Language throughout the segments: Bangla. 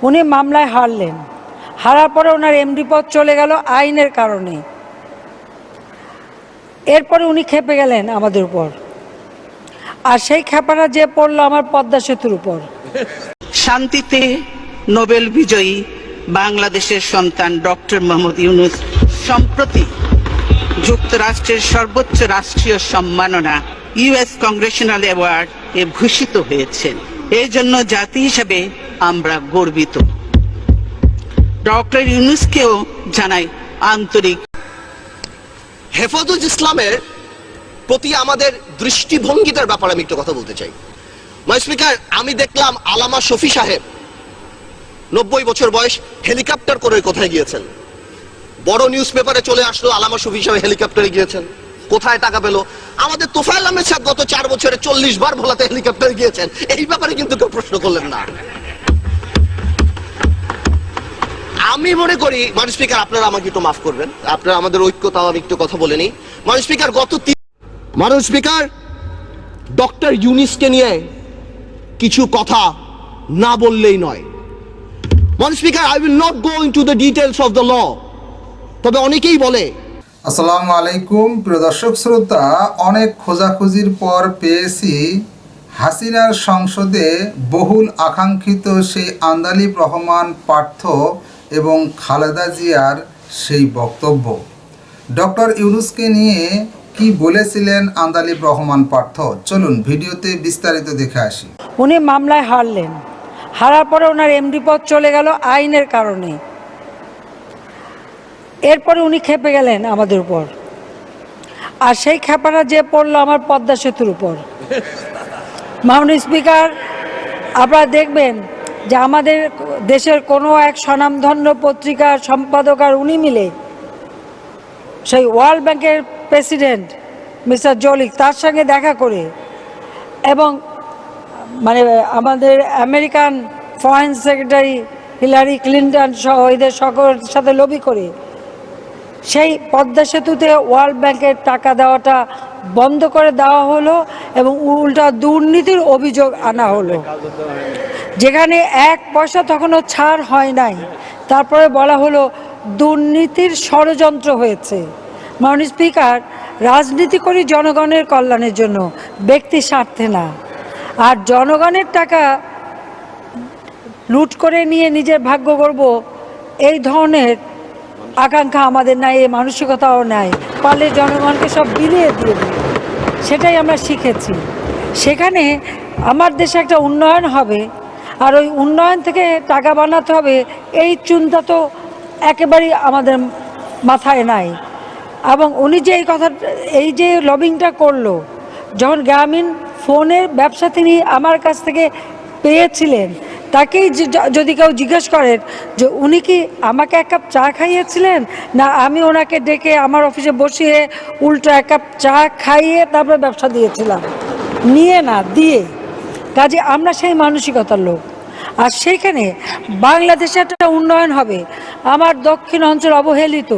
উনি মামলায় হারলেন, হারার পরে ওনার এমডি পদ চলে গেল আইনের কারণে। এরপরে উনি খেপে গেলেন আমাদের উপর, আর সেই খেপাটা যে পড়লো আমার পদ্মা সেতুর উপর। শান্তিতে নোবেল বিজয়ী বাংলাদেশের সন্তান ডক্টর মোহাম্মদ ইউনূস সম্প্রতি যুক্তরাষ্ট্রের সর্বোচ্চ রাষ্ট্রীয় সম্মাননা ইউএস কংগ্রেশনাল অ্যাওয়ার্ড এ ভূষিত হয়েছেন। এই জন্য জাতি হিসেবে আমরা গর্বিত। ডক্টর ইউনূসকেও জানাই আন্তরিক। হেফাজত ইসলামের প্রতি আমাদের দৃষ্টিভঙ্গিটার ব্যাপারে আমি একটু কথা বলতে চাই। মাই স্পিকার, আমি দেখলাম আলামা শফি সাহেব 90 বছর বয়স হেলিকপ্টার করে কোথায় গিয়েছেন। বড় নিউজ পেপারে চলে আসলো আলামা শফি সাহেব হেলিকপ্টারে গিয়েছেন, কোথায় টাকা পেল। আমাদের তোফায়েল আহমেদ সাহেব গত 4 বছরে 40 বার ভোলাতে হেলিকপ্টারে গিয়েছেন, এই ব্যাপারে কিন্তু কেউ প্রশ্ন করলেন না। আমি মনে করি মাননীয় স্পিকার, আপনারা আমাকে একটু মাফ করবেন, আপনারা আমাদের ঐক্যতাও আমি একটু কথা বলে নিই। মাননীয় স্পিকার, মাননীয় স্পিকার, ডক্টর ইউনূসকে নিয়ে কিছু কথা না বললেই নয়। মাননীয় speaker, I will not go into the details of the law. তবে অনেকেই বলে। আসসালামু আলাইকুম প্রিয় দর্শক শ্রোতা, অনেক খোঁজাখুঁজির পর পেয়েছি হাসিনার সংসদে বহুল আকাঙ্ক্ষিত সেই আন্দালিব রহমান পার্থ এবং খালেদা জিয়ার সেই বক্তব্য। ডক্টর ইউনূসকে নিয়ে কি বলেছিলেন আন্দালিব রহমান পার্থ, চলুন ভিডিওতে বিস্তারিত দেখে আসি। উনি মামলায় হারলেন, হারার পরে ওনার এমডি পদ চলে গেল আইনের কারণে। এরপরে উনি খেপে গেলেন আমাদের উপর, আর সেই খেপাটা যে পড়লো আমার পদ্মা সেতুর উপর। মাননীয় স্পিকার, আপনারা দেখবেন যে আমাদের দেশের কোনো এক স্বনামধন্য পত্রিকার সম্পাদক আর উনি মিলে সেই ওয়ার্ল্ড ব্যাংকের প্রেসিডেন্ট মিস্টার জলিক তার সঙ্গে দেখা করে এবং আমাদের American foreign secretary Hillary Clinton সহ এদের সকলের সাথে লবি করে সেই পদ্মা সেতুতে ওয়ার্ল্ড ব্যাংকের টাকা দেওয়াটা বন্ধ করে দেওয়া হলো এবং উল্টা দুর্নীতির অভিযোগ আনা হলো, যেখানে 1 পয়সা তখনও ছাড় হয় নাই। তারপরে বলা হলো দুর্নীতির ষড়যন্ত্র হয়েছে। মাননীয় স্পিকার, রাজনীতি করি জনগণের কল্যাণের জন্য, ব্যক্তি স্বার্থে না। আর জনগণের টাকা লুট করে নিয়ে নিজের ভাগ্য করব, এই ধরনের আকাঙ্ক্ষা আমাদের নাই, এই মানসিকতাও নাই। পারলে জনগণকে সব বিলিয়ে দিয়ে দেবে, সেটাই আমরা শিখেছি। সেখানে আমার দেশে একটা উন্নয়ন হবে, আর ওই উন্নয়ন থেকে টাকা বানাতে হবে, এই চিন্তা তো একেবারেই আমাদের মাথায় নাই। এবং উনি যে এই যে লবিংটা করলো, যখন গ্রামীণ ফোনের ব্যবসা তিনি আমার কাছ থেকে পেয়েছিলেন, তাকেই যদি কেউ জিজ্ঞেস করেন যে উনি কি আমাকে 1 কাপ চা খাইয়েছিলেন, না আমি ওনাকে ডেকে আমার অফিসে বসিয়ে উল্টো 1 কাপ চা খাইয়ে তারপরে ব্যবসা দিয়েছিলাম, নিয়ে না দিয়ে। কাজে আমরা সেই মানসিকতার লোক। আর সেইখানে বাংলাদেশে একটা উন্নয়ন হবে। আমার দক্ষিণ অঞ্চল অবহেলিত,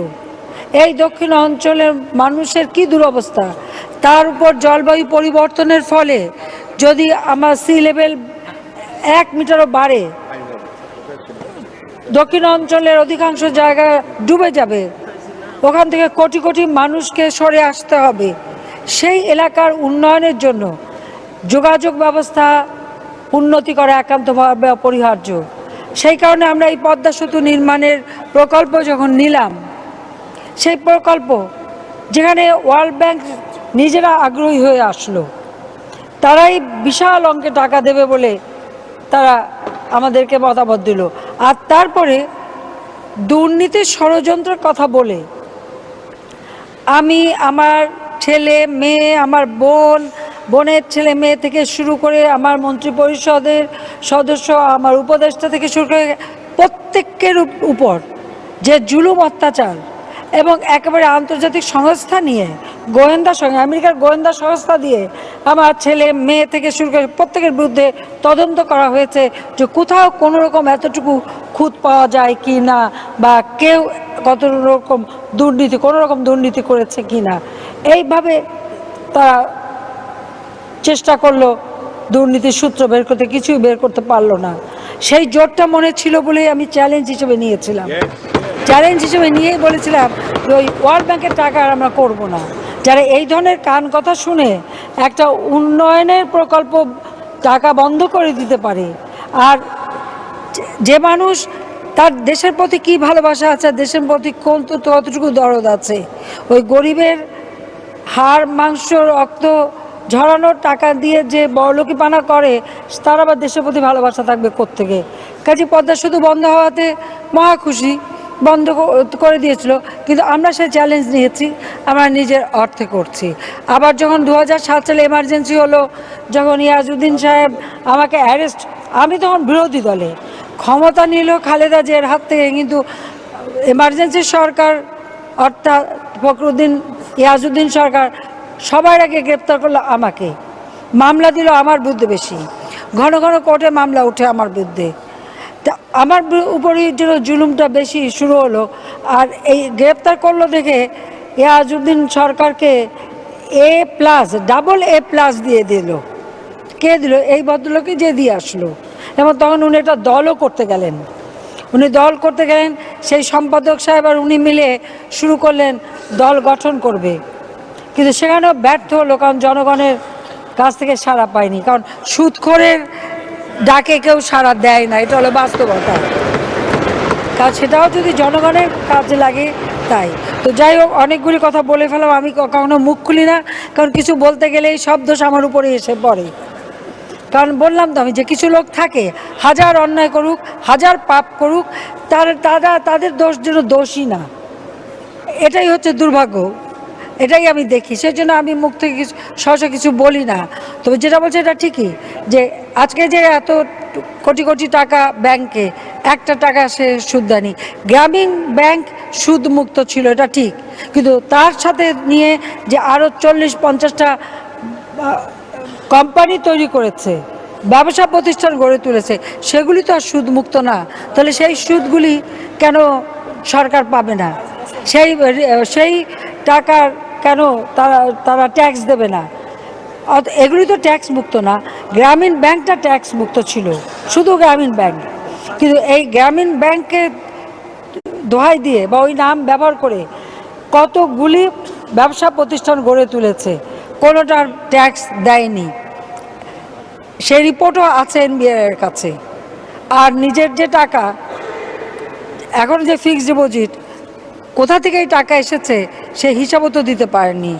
এই দক্ষিণ অঞ্চলের মানুষের কি দুরবস্থা, তার উপর জলবায়ু পরিবর্তনের ফলে যদি আমার সি লেভেল 1 মিটারও বাড়ে, দক্ষিণ অঞ্চলের অধিকাংশ জায়গা ডুবে যাবে, ওখান থেকে কোটি কোটি মানুষকে সরে আসতে হবে। সেই এলাকার উন্নয়নের জন্য যোগাযোগ ব্যবস্থা উন্নতি করা একান্তভাবে অপরিহার্য। সেই কারণে আমরা এই পদ্মা সেতু নির্মাণের প্রকল্প যখন নিলাম, সেই প্রকল্প যেখানে ওয়ার্ল্ড ব্যাংক নিজেরা আগ্রহী হয়ে আসলো, তারাই বিশাল অঙ্কে টাকা দেবে বলে তারা আমাদেরকে মতামত দিল। আর তারপরে দুর্নীতির ষড়যন্ত্রের কথা বলে আমি আমার ছেলে মেয়ে, আমার বোনের ছেলে মেয়ে থেকে শুরু করে আমার মন্ত্রী পরিষদের সদস্য, আমার উপদেষ্টা থেকে শুরু করে প্রত্যেকের উপর যে জুলুম অত্যাচার, এবং একেবারে আন্তর্জাতিক সংস্থা নিয়ে আমেরিকার গোয়েন্দা সংস্থা দিয়ে আমার ছেলে মেয়ে থেকে শুরু করে প্রত্যেকের বিরুদ্ধে তদন্ত করা হয়েছে যে কোথাও কোনো রকম এতটুকু খুঁত পাওয়া যায় কি না, বা কেউ কত রকম কোনো রকম দুর্নীতি করেছে কি না। এইভাবে তারা চেষ্টা করলো দুর্নীতির সূত্র বের করতে, কিছুই বের করতে পারলো না। সেই জোরটা মনে ছিল বলেই আমি চ্যালেঞ্জ হিসেবে নিয়েছিলাম। চ্যালেঞ্জ হিসেবে নিয়েই বলেছিলাম যে ওই ওয়ার্ল্ড ব্যাংকের টাকা আর আমরা করবো না। যারা এই ধরনের কান কথা শুনে একটা উন্নয়নের প্রকল্প টাকা বন্ধ করে দিতে পারে, আর যে মানুষ তার দেশের প্রতি কী ভালোবাসা আছে, দেশের প্রতি কতটুকু দরদ আছে, ওই গরিবের হাড় মাংস রক্ত ঝরানোর টাকা দিয়ে যে বড়লোকিপানা করে, তার আবার দেশের প্রতি ভালোবাসা থাকবে কোত্থেকে? কাজে পদ্মা শুধু বন্ধ হওয়াতে মহা খুশি, বন্ধ করে দিয়েছিল, কিন্তু আমরা সেই চ্যালেঞ্জ নিয়েছি, আমরা নিজের অর্থে করছি। আবার যখন 2007 সালে এমার্জেন্সি হলো, যখন ইয়াজউদ্দিন সাহেব আমাকে অ্যারেস্ট, আমি তখন বিরোধী দলে, ক্ষমতা নিল খালেদা জিয়ার হাত থেকে, কিন্তু এমার্জেন্সি সরকার অর্থাৎ ফখরুদ্দিন ইয়াজউদ্দিন সরকার সবার আগে গ্রেপ্তার করলো আমাকে, মামলা দিল আমার বিরুদ্ধে বেশি, ঘন ঘন কোর্টে মামলা উঠে আমার বিরুদ্ধে। তা আমার উপরই যেন জুলুমটা বেশি শুরু হলো, আর এই গ্রেপ্তার করলো দেখে ইয়াজউদ্দিন সরকারকে A+, ডাবল A+ দিয়ে দিল। কে দিল? এই ভদ্রলোকে যে দিয়ে আসলো। এবং তখন উনি একটা দলও করতে গেলেন, দল করতে গেলেন, সেই সম্পাদক সাহেব আর উনি মিলে শুরু করলেন দল গঠন করবে, কিন্তু সেখানেও ব্যর্থ হলো, কারণ জনগণের কাছ থেকে সাড়া পায়নি, কারণ সুদখোরের ডাকে কেউ সাড়া দেয় না, এটা হলো বাস্তবতা। কারণ সেটাও যদি জনগণের কাজে লাগে তাই। তো যাই হোক, অনেকগুলি কথা বলে ফেলাম, আমি কখনো মুখ খুলি না, কারণ কিছু বলতে গেলেই সব দোষ আমার উপরে এসে পড়ে। কারণ বললাম তো আমি, যে কিছু লোক থাকে হাজার অন্যায় করুক, হাজার পাপ করুক, তাদের দোষ যেন দোষই না, এটাই হচ্ছে দুর্ভাগ্য, এটাই আমি দেখি। সেজন্য আমি মুখ থেকে কিছু সহসা কিছু বলি না। তবে যেটা বলছে এটা ঠিকই, যে আজকে যে এত কোটি কোটি টাকা ব্যাংকে, একটা টাকা সে সুদ দেয়নি। গ্রামীণ ব্যাংক সুদমুক্ত ছিল, এটা ঠিক, কিন্তু তার সাথে নিয়ে যে আরও 40-50টা কোম্পানি তৈরি করেছে, ব্যবসা প্রতিষ্ঠান গড়ে তুলেছে, সেগুলি তো আর সুদমুক্ত না। তাহলে সেই সুদগুলি কেন সরকার পাবে না? সেই টাকার কেন তারা ট্যাক্স দেবে না? এগুলি তো ট্যাক্স মুক্ত না। গ্রামীণ ব্যাংকটা ট্যাক্স মুক্ত ছিল, শুধু গ্রামীণ ব্যাংক, কিন্তু এই গ্রামীণ ব্যাংকে দোহাই দিয়ে বা ওই নাম ব্যবহার করে কতগুলি ব্যবসা প্রতিষ্ঠান গড়ে তুলেছে, কোনোটার ট্যাক্স দেয়নি। সেই রিপোর্টও আছে NBI এর কাছে। আর নিজের যে টাকা, এখন যে ফিক্সড ডিপোজিট, কোথা থেকে এই টাকা এসেছে সে হিসাবও তো দিতে পারেনি।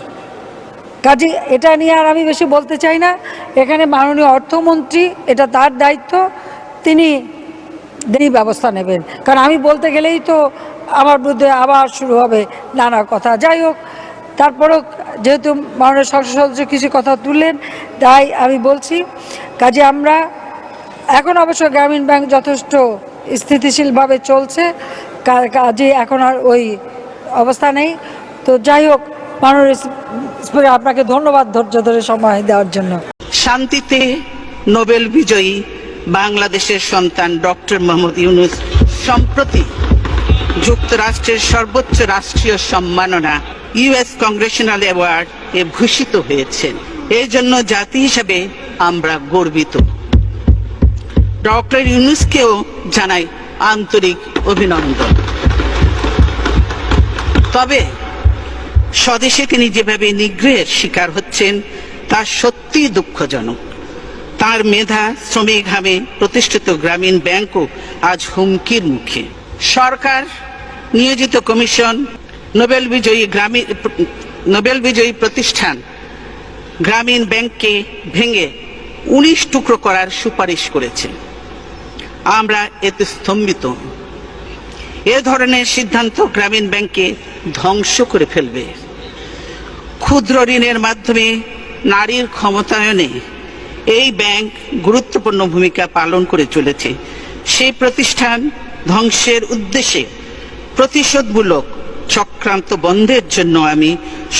কাজে এটা নিয়ে আর আমি বেশি বলতে চাই না। এখানে মাননীয় অর্থমন্ত্রী, এটা তার দায়িত্ব, তিনি ব্যবস্থা নেবেন, কারণ আমি বলতে গেলেই তো আমার বিরুদ্ধে আবার শুরু হবে নানা কথা। যাই হোক, তারপরেও যেহেতু মাননীয় সংসদ সদস্য কিছু কথা তুললেন, তাই আমি বলছি, কাজে আমরা এখন অবশ্য গ্রামীণ ব্যাংক যথেষ্ট স্থিতিশীলভাবে চলছে, কাজে এখন আর ওই অবস্থা নেই। তো যাই হোক, মাননীয় স্পিকার, আপনাকে ধন্যবাদ ধৈর্য ধরে সময় দেওয়ার জন্য। শান্তিতে নোবেল বিজয়ী বাংলাদেশের সন্তান ডক্টর মোহাম্মদ ইউনূস সম্প্রতি যুক্তরাষ্ট্রের সর্বোচ্চ রাষ্ট্রীয় সম্মাননা US কংগ্রেশনাল অ্যাওয়ার্ড এ ভূষিত হয়েছেন। এই জন্য জাতি হিসেবে আমরা গর্বিত। ডক্টর ইউনূসকেও জানাই আন্তরিক অভিনন্দন। তবে স্বদেশে তিনি যেভাবে নিগ্রহের শিকার হচ্ছেন তা সত্যিই দুঃখজনক। তার মেধা, শ্রমিক ঘামে প্রতিষ্ঠিত গ্রামীণ ব্যাংকও আজ হুমকির মুখে। সরকার নিয়োজিত কমিশন নোবেল বিজয়ী প্রতিষ্ঠান গ্রামীণ ব্যাংককে ভেঙে 19 টুকরো করার সুপারিশ করেছে। আমরা এতে স্তম্ভিত। এ ধরনের সিদ্ধান্ত গ্রামীণ ব্যাংককে ধ্বংস করে ফেলবে। ক্ষুদ্র ঋণের মাধ্যমে নারীর ক্ষমতায়নে এই ব্যাংক গুরুত্বপূর্ণ ভূমিকা পালন করে চলেছে। সেই প্রতিষ্ঠান ধ্বংসের উদ্দেশ্যে প্রতিশোধমূলক চক্রান্ত বন্ধের জন্য আমি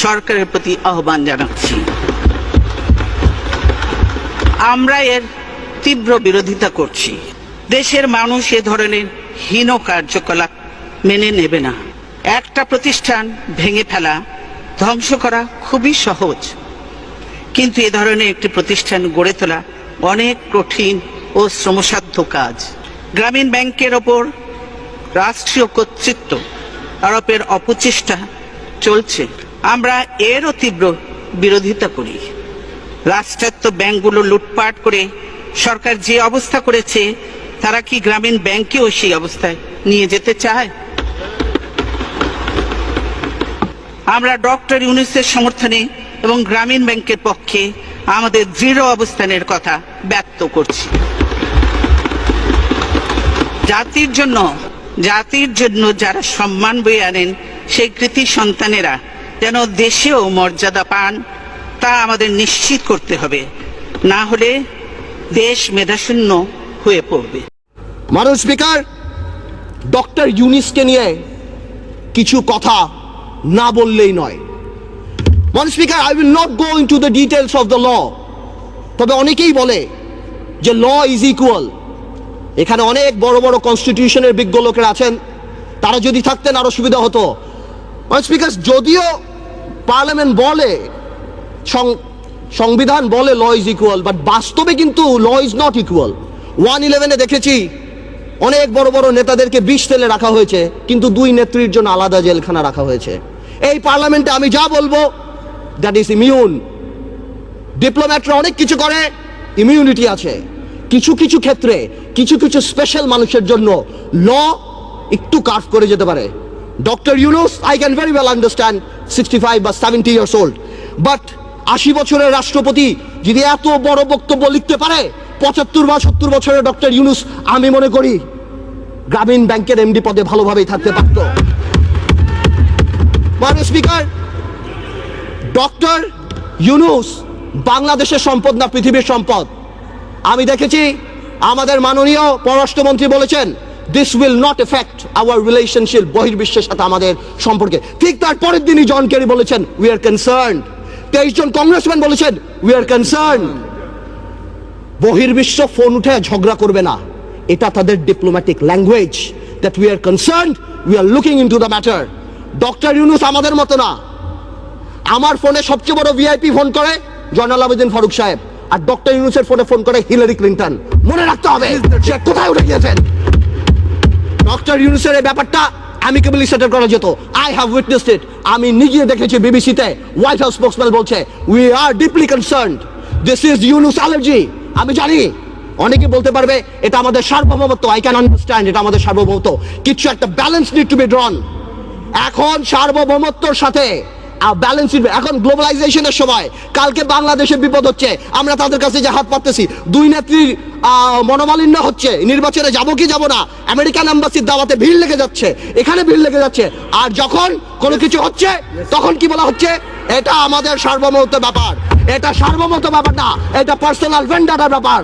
সরকারের প্রতি আহ্বান জানাচ্ছি। আমরা এর তীব্র বিরোধিতা করছি। দেশের মানুষ এ ধরনের হীন কার্যকলাপ মেনে নেবে না। একটা প্রতিষ্ঠান ভেঙে ফেলা, ধ্বংস করা খুবই সহজ, কিন্তু এ ধরনের একটি প্রতিষ্ঠান গড়ে তোলা অনেক কঠিন ও শ্রমসাধ্য কাজ। গ্রামীণ ব্যাংকের ওপর রাষ্ট্রীয় কর্তৃত্ব আরোপের অপচেষ্টা চলছে। আমরা এরও তীব্র বিরোধিতা করি। রাষ্ট্রায়ত্ত ব্যাংকগুলো লুটপাট করে সরকার যে অবস্থা করেছে, তারা কি গ্রামীণ ব্যাংকেও সেই অবস্থায় নিয়ে যেতে চায়? আমরা ডক্টর ইউনূসের সমর্থনে এবং গ্রামীণ ব্যাংকের পক্ষে আমাদের দৃঢ় অবস্থানের কথা ব্যক্ত করছি। জাতির জন্য যারা সম্মান বয়ে আনেন, সেই কৃতি সন্তানেরা যেন দেশেও মর্যাদা পান, তা আমাদের নিশ্চিত করতে হবে। না হলে দেশ মেধাশূন্য হয়ে পড়বে। মাননীয় স্পিকার, ডক্টর ইউনূসকে নিয়ে কিছু কথা না বললেই নয়। মাননীয় speaker, I will not go into the details of the law. তবে অনেকেই বলে যে ল ইজ ইকুয়াল। এখানে অনেক বড় বড় কনস্টিটিউশনের বিজ্ঞ লোকেরা আছেন, তারা যদি থাকতেন আরো সুবিধা হতো। মাননীয় স্পিকার, যদিও পার্লামেন্ট বলে, সংবিধান বলে ল ইজ ইকুয়াল, বাট বাস্তবে কিন্তু ল ইজ নট ইকুয়াল। 111-এ দেখেছি অনেক বড় বড় নেতাদেরকে বিষ তেলে রাখা হয়েছে, কিন্তু দুই নেত্রীর জন্য আলাদা জেলখানা রাখা হয়েছে। এই পার্লামেন্টে আমি যা বলবো দ্যাট ইজ ইমিউন। ডিপ্লোম্যাটরা অনেক কিছু করে, ইমিউনিটি আছে। কিছু কিছু ক্ষেত্রে কিছু কিছু স্পেশাল মানুষের জন্য ল একটু কার্ভ করে যেতে পারে। Doctor Yunus, I can very well understand 65 বা 70 ইয়ার্স ওল্ড, বাট 80 বছরের রাষ্ট্রপতি যদি এত বড় বক্তব্য লিখতে পারে, 75 বা 70 বছরের ডক্টর ইউনূস আমি মনে করি গ্রামীণ ব্যাংকের এমডি পদে ভালোভাবেই থাকতে পারত। মাননীয় স্পিকার, ডক্টর ইউনূস বাংলাদেশের সম্পদ না পৃথিবীর সম্পদ। আমি দেখেছি আমাদের মাননীয় পররাষ্ট্রমন্ত্রী বলেছেন this will not affect our relationship, বহির্বিশ্বের সাথে আমাদের সম্পর্কে। ঠিক তার পরের দিনই জন কেরি বলেছেন উই আর কনসার্নড। 23 জন কংগ্রেসম্যান বলেছেন উই আর কনসার্নড। বহির্বিশ্ব ফোন উঠে ঝগড়া করবে না, এটা তাদের diplomatic language, that we are concerned, we are looking into the matter. Doctor Yunus আমাদের মতো না। আমার ফোনে সবচেয়ে বড় ভিআইপি ফোন করে জয়নাল আবেদিন ফারুক সাহেব, আর ডক্টর ইউনূসের ফোনে ফোন করে হিলারি ক্লিন্টন। মনে রাখতে হবে সে কোথায় উঠে গিয়েছেন। ডক্টর ইউনূসের এই ব্যাপারটা অ্যামিকেবলি সেটেল করা যেত। আই হ্যাভ উইটনেসড ইট। আমি নিজে দেখেছি বিবিসিতে হোয়াইট হাউস স্পোকসম্যান বলছে we are deeply concerned, this is Yunus allergy. আমি জানি অনেকে বলতে পারবে এটা আমাদের সার্বভৌমত্ব, আই ক্যান আন্ডারস্ট্যান্ড, এটা আমাদের সার্বভৌমত্ব, কিছু একটা ব্যালেন্স নিড টু বি ড্রন। এখন সার্বভৌমত্বর সাথে ব্যালেন্স, এখন গ্লোবালাইজেশনের সময় কালকে বাংলাদেশের বিপদ হচ্ছে, আমরা তাদের কাছে যে হাত পাততেছি, দুই নেত্রীর মনোমালিন্য হচ্ছে, নির্বাচনে যাব কি যাব না, আমেরিকান এম্বাসির দাওয়াতে ভিড় লেগে যাচ্ছে, এখানে ভিড় লেগে যাচ্ছে, আর যখন কোনো কিছু হচ্ছে তখন কি বলা হচ্ছে এটা আমাদের সার্বভৌমত্ব ব্যাপার। এটা সার্বভৌমত্ব ব্যাপার না, এটা পার্সোনাল ভেন্ডাটার ব্যাপার।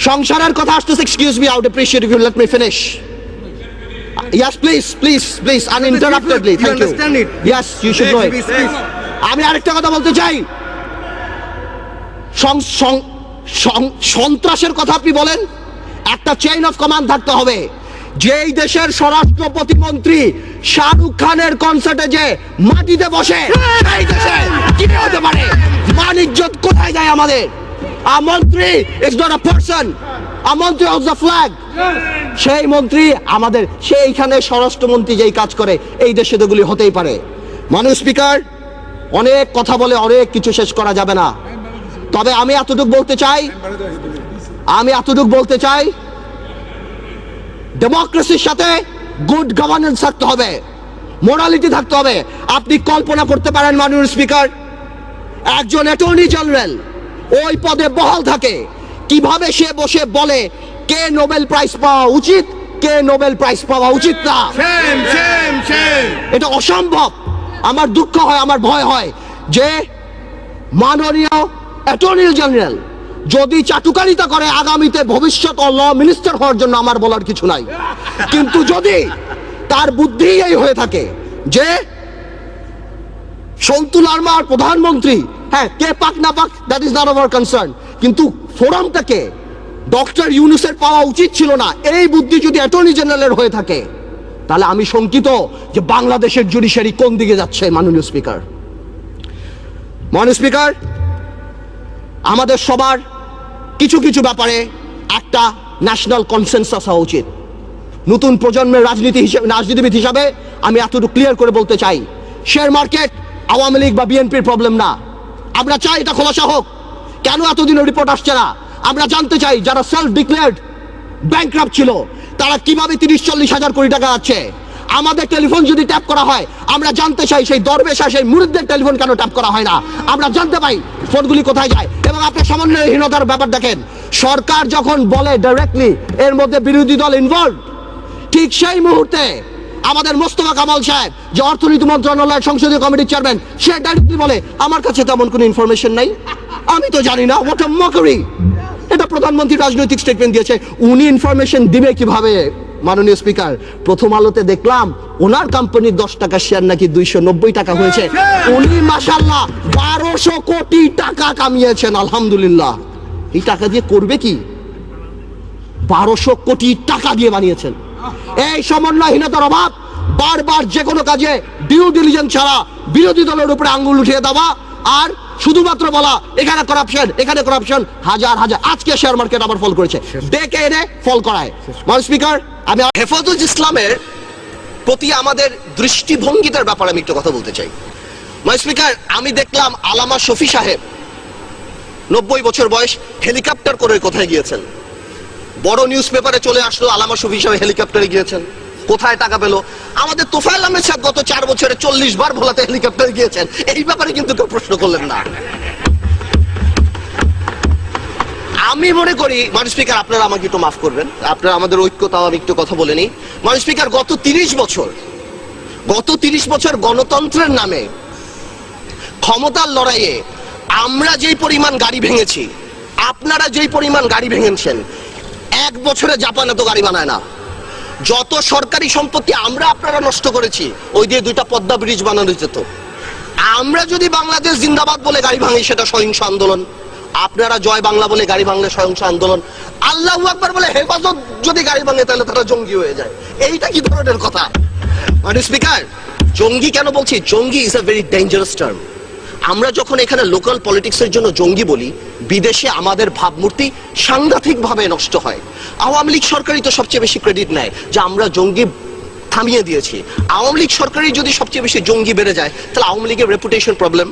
সংসারের কথা আসতেছে, excuse me, I would appreciate if you let me finish. Yes, please, uninterruptedly. Thank you. Yes, you should know it. আমি আরেকটা কথা বলতে চাই। সন্ত্রাসের কথা আপনি বলেন, একটা চেইন অফ কমান্ড থাকতে হবে। যেই দেশের স্বরাষ্ট্র প্রতিমন্ত্রী শাহরুখ খানের কনসার্টে যে মাটিতে বসে, সেই দেশে কি হতে পারে? মান ইজ্জত কোথায় যায় আমাদের? A মন্ত্রী is not a person. A মন্ত্রী holds the flag. সেই মন্ত্রী আমাদের, সেইখানে স্বরাষ্ট্রমন্ত্রী যেই কাজ করে, এই দেশে এগুলি হতেই পারে। মাননীয় স্পিকার, অনেক কথা বলে অনেক কিছু শেষ করা যাবে না, তবে আমি এতটুকু বলতে চাই ডেমোক্রেসির সাথে গুড গভর্নেন্স থাকতে হবে, মোরালিটি থাকতে হবে। আপনি কল্পনা করতে পারেন মাননীয় স্পিকার, একজন অ্যাটর্নি জেনারেল ওই পদে বহাল থাকে, কিভাবে সে বসে বলে কে নোবেল প্রাইজ পাওয়া উচিত, কে নোবেল প্রাইজ পাওয়া উচিত না। এটা অসম্ভব। আমার দুঃখ হয়, আমার ভয় হয় যে মাননীয় অ্যাটর্নি জেনারেল যদি চাটুকারিতা করে আগামীতে ভবিষ্যৎ ল মিনিস্টার হওয়ার জন্য আমার বলার কিছু নাই, কিন্তু যদি তার বুদ্ধি এই হয়ে থাকে যে সন্তু লারমার প্রধানমন্ত্রী, হ্যাঁ, কে পাক না পাক that is not our concern, কিন্তু ফোরামটাকে ডক্টর ইউনূসের পাওয়া উচিত ছিল না, এই বুদ্ধি যদি অ্যাটর্নি জেনারেলের হয়ে থাকে, তাহলে আমি শঙ্কিত যে বাংলাদেশের জুডিশিয়ারি কোন দিকে যাচ্ছে। মাননীয় স্পিকার, আমাদের সবার কিছু কিছু ব্যাপারে একটা ন্যাশনাল কনসেনসাস হওয়া উচিত। নতুন প্রজন্মের রাজনীতিবিদ হিসাবে আমি এতটুকু ক্লিয়ার করে বলতে চাই, শেয়ার মার্কেট আওয়ামী লীগ বা বিএনপির প্রবলেম না। আমরা চাই এটা খোলাসা হোক। কেন এতদিনের রিপোর্ট আসছে না আমরা জানতে চাই। যারা সেলফ ডিক্লেয়ার্ড ব্যাংকরাপ্ট ছিল তারা কিভাবে 30-40 হাজার কোটি টাকা আছে। আমাদের টেলিফোন যদি ট্যাপ করা হয় আমরা জানতে চাই সেই দরবেশ আর সেই মুরিদদের টেলিফোন কেন ট্যাপ করা হয় না, আমরা জানতে পাই ফোনগুলি কোথায় যায়। এবং আপনার সমন্বয়হীনতার ব্যাপার দেখেন, সরকার যখন বলে ডাইরেক্টলি এর মধ্যে বিরোধী দল ইনভলভ, ঠিক সেই মুহূর্তে আমাদের মোস্তফা কামাল সাহেব যে অর্থনীতি মন্ত্রণালয়ের সংসদীয় কমিটির চেয়ারম্যান, সে ডাইরেক্টলি বলে আমার কাছে তেমন কোনো ইনফরমেশন নাই, আমি তো জানি না। What a mockery! এটা প্রধানমন্ত্রী রাজনৈতিক স্টেটমেন্ট দিয়েছে, উনি ইনফরমেশন দিবে কিভাবে? মাননীয় স্পিকার, প্রথম আলোতে দেখলাম ওনার কোম্পানির 10 টাকা শেয়ার নাকি 290 টাকা হয়েছে। উনি মাশাআল্লাহ 1200 কোটি টাকা কামিয়েছেন, আলহামদুলিল্লাহ। এই টাকা দিয়ে করবে কি? 1200 কোটি টাকা দিয়ে বানিয়েছেন। এই সমন্বয়হীনতার অভাব, বারবার যে কোনো কাজে ডিউ ডিলিজেন্স ছাড়া বিরোধী দলের উপরে আঙ্গুল উঠিয়ে দেওয়া আর শুধুমাত্র বলা এখানে করাপশন, এখানে করাপশন। হাজার হাজার আজকে শেয়ার মার্কেট আবার ফল করেছে, ডেকে এনে ফল করায়। মাননীয় স্পিকার, আমি হেফাজত ইসলামের প্রতি আমাদের দৃষ্টিভঙ্গিটার ব্যাপারে আমি একটু কথা বলতে চাই। মাননীয় স্পিকার, আমি দেখলাম আলামা শফি সাহেব 90 বছর বয়স, হেলিকপ্টার করে কোথায় গিয়েছেন? বড় নিউজ পেপারে চলে আসলো আলামা শফি সাহেব হেলিকপ্টারে গিয়েছেন। কোথায় টাকা পেল? আমাদের তোফায়েল আহমেদ সাহেব গত 4 বছরে 40 বার ভোলাতে হেলিকপ্টারে গিয়েছেন, এই ব্যাপারে কিন্তু কেউ প্রশ্ন করলেন না। আমি মনে করি মাননীয় স্পিকার, আপনারা আমাকে একটু মাফ করবেন, আপনারা আমাদের ঐক্যতাও আমি একটু কথা বলে নিই। মাননীয় স্পিকার, গত 30 বছর গণতন্ত্রের নামে ক্ষমতার লড়াইয়ে আমরা যেই পরিমাণ গাড়ি ভেঙেছি, আপনারা যেই পরিমাণ গাড়ি ভেঙেছেন, 1 বছরে জাপান এত গাড়ি বানায় না। যত সরকারি সম্পত্তি আমরা আপনারা নষ্ট করেছি, ওই দিয়ে 2টা পদ্মা ব্রিজ বানানো যেত। আমরা যদি বাংলাদেশ জিন্দাবাদ বলে গাড়ি ভাঙি, সেটা সহিংস আন্দোলন। আপনারা জয় বাংলা বলে গাড়ি ভাঙলে সহিংস আন্দোলন। আল্লাহু আকবার বলে হেফাজত যদি গাড়ি ভাঙে তাহলে তারা জঙ্গি হয়ে যায়। এইটা কি ধরনের কথা? মাননীয় স্পিকার, জঙ্গি কেন বলছি? জঙ্গি is a very dangerous term. আমরা যখন এখানে লোকাল পলিটিক্সের জন্য জঙ্গি বলি, বিদেশে আমাদের ভাবমূর্তি সাংঘাতিকভাবে নষ্ট হয়। আওয়ামী লীগ সরকারই তো সবচেয়ে বেশি ক্রেডিট নেয় যে আমরা জঙ্গি থামিয়ে দিয়েছি। আওয়ামী লীগ সরকারই যদি সবচেয়ে বেশি জঙ্গি বেড়ে যায়, তাহলে আওয়ামী লীগের রেপুটেশন প্রবলেম।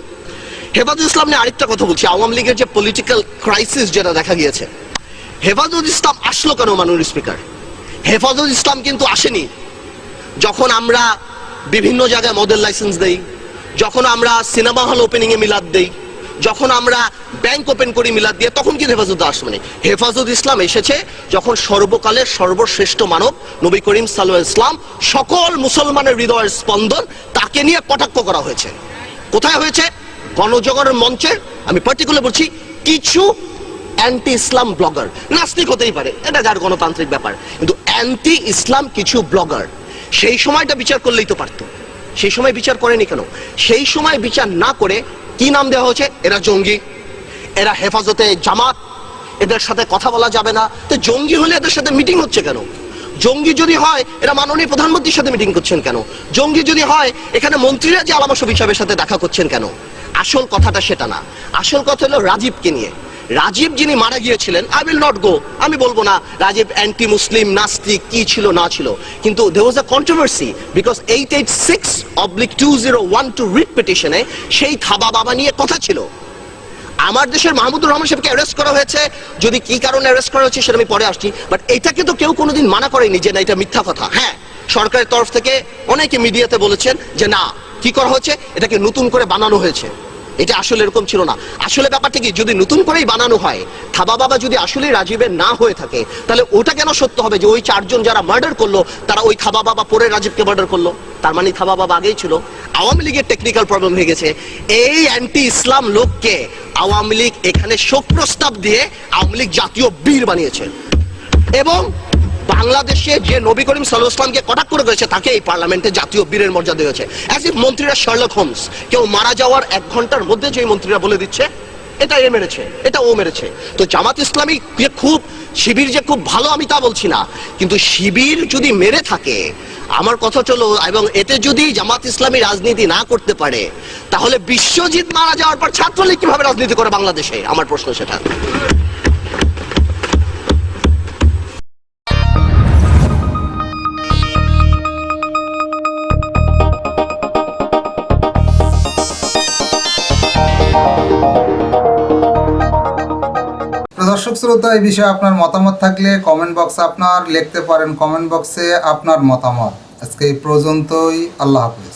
হেফাজত ইসলাম নিয়ে আরেকটা কথা বলছি, আওয়ামী লীগের যে পলিটিক্যাল ক্রাইসিস যেটা দেখা গিয়েছে, হেফাজত ইসলাম আসলো কেন? মাননীয় স্পিকার, হেফাজত ইসলাম কিন্তু আসেনি যখন আমরা বিভিন্ন জায়গায় মডেল লাইসেন্স দেই, যখন আমরা সিনেমা হল ওপেনিং এ মিলাদ দেই, যখন আমরা ব্যাংক ওপেন করি মিলাদ দিয়ে, তখন কিন্তু হেফাজত আসবে। হেফাজত ইসলাম এসেছে যখন সর্বকালের সর্বশ্রেষ্ঠ মানব নবী করিম সাল্লাল্লাহু আলাইহি ওয়াসাল্লাম, সকল মুসলমানের হৃদয়ের স্পন্দন, তাকে নিয়ে কটাক্ষ করা হয়েছে। কোথায় হয়েছে? গণজাগরণ মঞ্চের, আমি পার্টিকুলার বলছি, কিছু অ্যান্টি ইসলাম ব্লগার, নাস্তিক হতেই পারে, এটা যার গণতান্ত্রিক ব্যাপার, কিন্তু অ্যান্টি ইসলাম কিছু ব্লগার সেই সময়টা বিচার করলেই তো পারতো। সেই সময় বিচার করেনি কেন? সেই সময় বিচার না করে কি নাম দেওয়া হয়েছে? এরা জঙ্গি, এরা হেফাজতে জামাত, এদের সাথে কথা বলা যাবে না। তো জঙ্গি হলে এদের সাথে মিটিং হচ্ছে কেন? জঙ্গি যদি হয় এরা মাননীয় প্রধানমন্ত্রীর সাথে মিটিং করছেন কেন? জঙ্গি যদি হয় এখানে মন্ত্রীরা যে আলামা শফি সাহেবের সাথে দেখা করছেন কেন? আসল কথাটা সেটা না। আসল কথা হলো রাজীবকে নিয়ে। রাজীব যিনি মারা গিয়েছিলেন, আই উইল নট গো, আমি বলবো না রাজীব অ্যান্টি মুসলিম, নাস্তিক, কি ছিল না ছিল, কিন্তু there was a controversy because 886/2012 writ পিটিশনে সেই থাবা বাবা নিয়ে কথা ছিল। আমার দেশের মাহমুদুর রহমান সাহেবকে অ্যারেস্ট করা হয়েছে, যদি কি কারণে অ্যারেস্ট করা হয়েছে সেটা আমি পরে আসছি, বাট এটাকে তো কেউ কোনোদিন মানা করেনি যে না এটা মিথ্যা কথা। হ্যাঁ, সরকারের তরফ থেকে অনেকে মিডিয়াতে বলেছেন যে না, কি করা হয়েছে, এটাকে নতুন করে বানানো হয়েছে, এটা আসলে এরকম ছিল না। আসলে ব্যাপারটা কি, যদি নতুন করেই বানানো হয়, থাবা বাবা যদি আসলে রাজীবের না হয়ে থাকে, তাহলে ওটা কেন সত্য হবে যে ওই 4 জন যারা মার্ডার করলো তারা ওই থাবা বাবা পরে রাজীবকে মার্ডার করলো? তার মানে থাবা বাবা আগেই ছিল। আওয়ামী লীগের টেকনিক্যাল প্রবলেম হয়ে গেছে। এই অ্যান্টি ইসলাম লোককে আওয়ামী লীগ এখানে শোক প্রস্তাব দিয়ে আওয়ামী লীগ জাতীয় বীর বানিয়েছে, এবং বাংলাদেশে যে নবী করিম সাল্লাল্লাহু আলাইহি ওয়াসাল্লামকে কটাক্ষ করে গেছে তাকে এই পার্লামেন্টে জাতীয় বীরের মর্যাদা দিয়েছে। অ্যাজ ইফ মন্ত্রীরা শার্লক হোমস, কেউ মারা যাওয়ার 1 ঘন্টার মধ্যে যে মন্ত্রীরা বলে দিচ্ছে এটা এ মেরেছে, এটা ও মেরেছে। তো জামাত ইসলামী যে খুব, শিবির যে খুব ভালো আমি তা বলছি না, কিন্তু শিবির যদি মেরে থাকে, আমার কথা চলো, এবং এতে যদি জামাত ইসলামী রাজনীতি না করতে পারে, তাহলে বিশ্বজিৎ মারা যাওয়ার পর ছাত্রলীগ কিভাবে রাজনীতি করে বাংলাদেশে? আমার প্রশ্ন সেটা। দর্শক শ্রোতা, এই বিষয়ে আপনার মতামত থাকলে কমেন্ট বক্সে আপনার লিখতে পারেন, কমেন্ট বক্সে আপনার মতামত। আজকে এই পর্যন্তই, আল্লাহ হাফেজ।